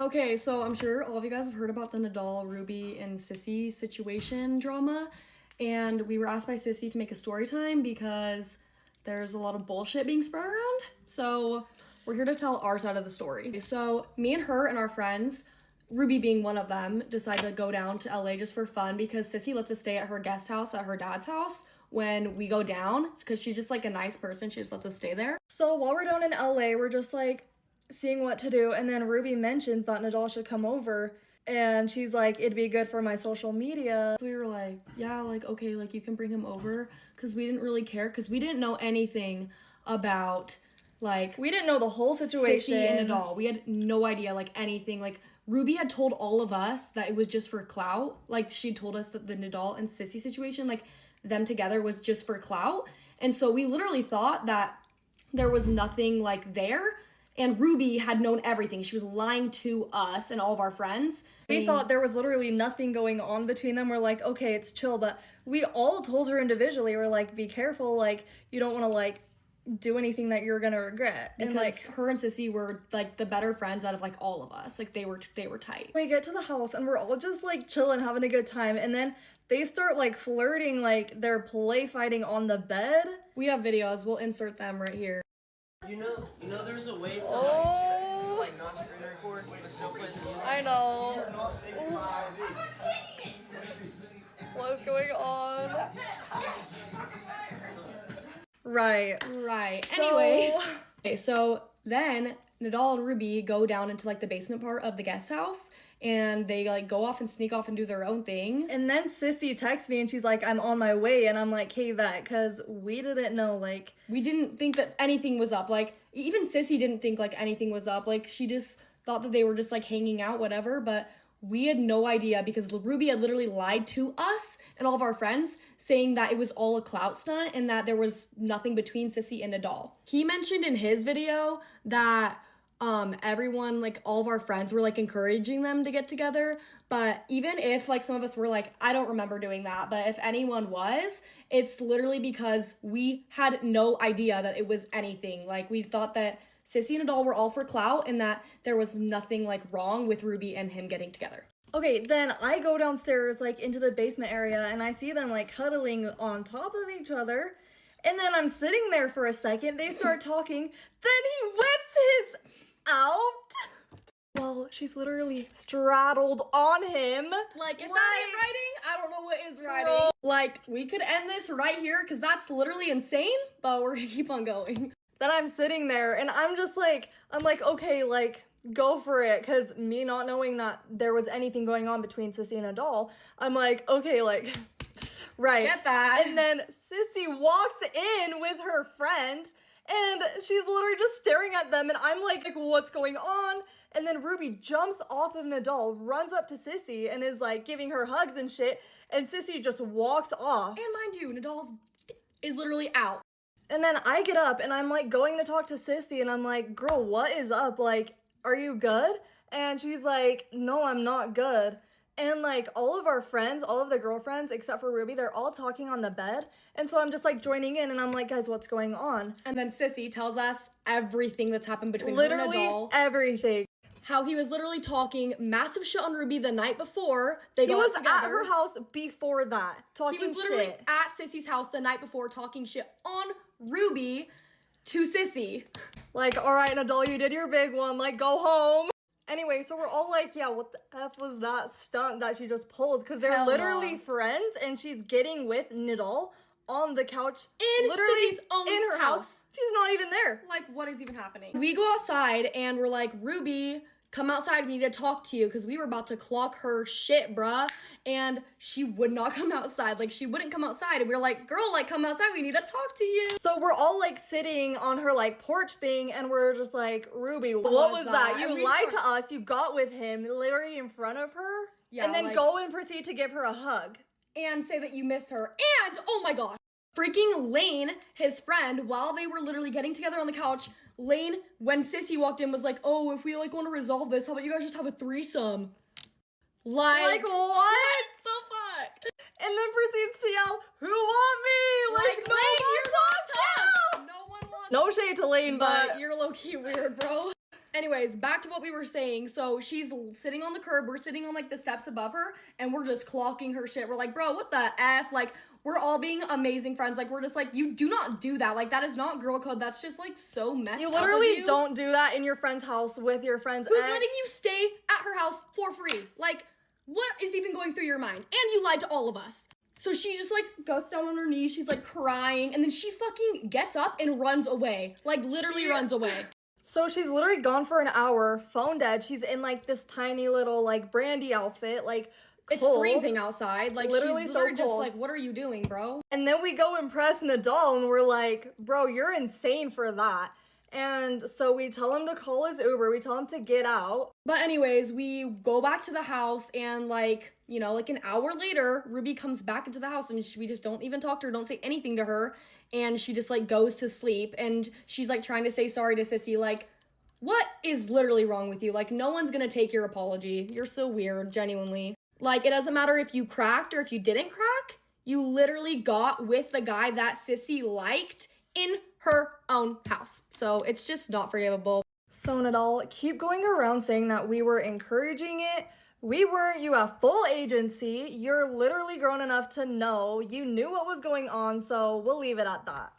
Okay, so I'm sure all of you guys have heard about the Nadal, Ruby, and Sissy situation drama. And we were asked by Sissy to make a story time because there's a lot of bullshit being spread around. So we're here to tell our side of the story. So me and her and our friends, Ruby being one of them, decided to go down to LA just for fun because Sissy lets us stay at her guest house at her dad's house when we go down because she's just like a nice person. She just lets us stay there. So while we're down in LA, we're just like seeing what to do, and then Ruby mentions that Nadal should come over, and she's like, it'd be good for my social media. So we were like, yeah, like, okay, like, you can bring him over, because we didn't really care, because we didn't know anything about, like, we didn't know the whole situation. Sissy and Nadal. We had no idea, like, anything. Like, Ruby had told all of us that it was just for clout. Like, she told us that the Nadal and Sissy situation, like, them together was just for clout. And so we literally thought that there was nothing, like, there. And Ruby had known everything. She was lying to us and all of our friends. We thought there was literally nothing going on between them. We're like, okay, it's chill. But we all told her individually, we're like, be careful. Like, you don't want to, like, do anything that you're going to regret. Because and, like, her and Sissy were, like, the better friends out of, like, all of us. Like, they were tight. We get to the house, and we're all just, like, chilling, having a good time. And then they start, like, flirting, like, they're play fighting on the bed. We have videos. We'll insert them right here. You know, there's a way to, like not screen record, but still play the music. I know. What's going on? Right. Anyways. Okay, so then Nadal and Ruby go down into, like, the basement part of the guest house, and they, like, go off and sneak off and do their own thing. And then Sissy texts me, and she's like, I'm on my way. And I'm like, hey, that, because we didn't know, like... We didn't think that anything was up. Like, even Sissy didn't think, like, anything was up. Like, she just thought that they were just, like, hanging out, whatever. But we had no idea because Ruby had literally lied to us and all of our friends, saying that it was all a clout stunt and that there was nothing between Sissy and Nadal. He mentioned in his video that everyone, like, all of our friends were, like, encouraging them to get together. But even if, like, some of us were like, I don't remember doing that, but if anyone was, it's literally because we had no idea that it was anything. Like, we thought that Sissy and Nadal were all for clout and that there was nothing, like, wrong with Ruby and him getting together. Okay, then I go downstairs, like, into the basement area, and I see them, like, huddling on top of each other. And then I'm sitting there for a second, they start talking, then he whips his out. Well, she's literally straddled on him. Like, if that ain't writing, I don't know what is writing. Girl. Like, we could end this right here because that's literally insane, but we're gonna keep on going. Then I'm sitting there and I'm just like, okay, like, go for it. Because me not knowing that there was anything going on between Sissy and Nadal, I'm like, okay, like, right. Get that. And then Sissy walks in with her friend and she's literally just staring at them, and I'm like, what's going on? And then Ruby jumps off of Nadal, runs up to Sissy, and is like giving her hugs and shit, and Sissy just walks off. And mind you, Nadal is literally out. And then I get up, and I'm like going to talk to Sissy, and I'm like, girl, what is up? Like, are you good? And she's like, no, I'm not good. And, like, all of our friends, all of the girlfriends, except for Ruby, they're all talking on the bed. And so I'm just, like, joining in, and I'm like, guys, what's going on? And then Sissy tells us everything that's happened between literally her and Nadal. Everything. How he was literally talking massive shit on Ruby the night before they got together. He was at her house before that, talking shit. He was literally at Sissy's house the night before talking shit on Ruby to Sissy. Like, all right, Nadal, you did your big one. Like, go home. Anyway, so we're all like, yeah, what the F was that stunt that she just pulled? Because they're literally friends, and she's getting with Nadal on the couch. Literally in her house. She's not even there. Like, what is even happening? We go outside, and we're like, Ruby, come outside, we need to talk to you, because we were about to clock her shit, bruh. And she would not come outside. Like, she wouldn't come outside. And we were like, girl, like, come outside, we need to talk to you. So we're all, like, sitting on her, like, porch thing, and we're just like, Ruby, what was that? You lied to us. You got with him literally in front of her. Yeah, and then like, go and proceed to give her a hug. And say that you miss her. And, oh my gosh, freaking Lane, his friend, while they were literally getting together on the couch, Lane, when Sissy walked in, was like, oh, if we, like, want to resolve this, how about you guys just have a threesome? Like what the fuck? And then proceeds to yell, who want me? Like, no Lane, one you're wants not tough. No one wants. No shade to Lane, but you're low-key weird, bro. Anyways, back to what we were saying. So she's sitting on the curb. We're sitting on like the steps above her, and we're just clocking her shit. We're like, bro, what the F? Like, we're all being amazing friends. Like, we're just like, you do not do that. Like, that is not girl code. That's just like so messed up. You literally don't do that in your friend's house with your friend's Who's ex. letting you stay at her house for free? Like, what is even going through your mind? And you lied to all of us. So she just like goes down on her knees. She's like crying, and then she fucking gets up and runs away. Like, literally runs away. So she's literally gone for an hour, phone dead. She's in like this tiny little like Brandy outfit, like It's cold. freezing outside. Like, Literally she's so literally just cold. like, what are you doing, bro? And then we go impress Nadal and we're like, bro, you're insane for that. And so we tell him to call his Uber. We tell him to get out. But anyways, we go back to the house, and like, you know, like an hour later, Ruby comes back into the house, and we just don't even talk to her, don't say anything to her. And she just like goes to sleep, and she's like trying to say sorry to Sissy. Like, what is literally wrong with you? Like, no one's gonna take your apology. You're so weird, genuinely. Like, it doesn't matter if you cracked or if you didn't crack. You literally got with the guy that Sissy liked in her own house. So it's just not forgivable. So Nadal, keep going around saying that we were encouraging it. We weren't. You have full agency. You're literally grown enough to know. You knew what was going on, so we'll leave it at that.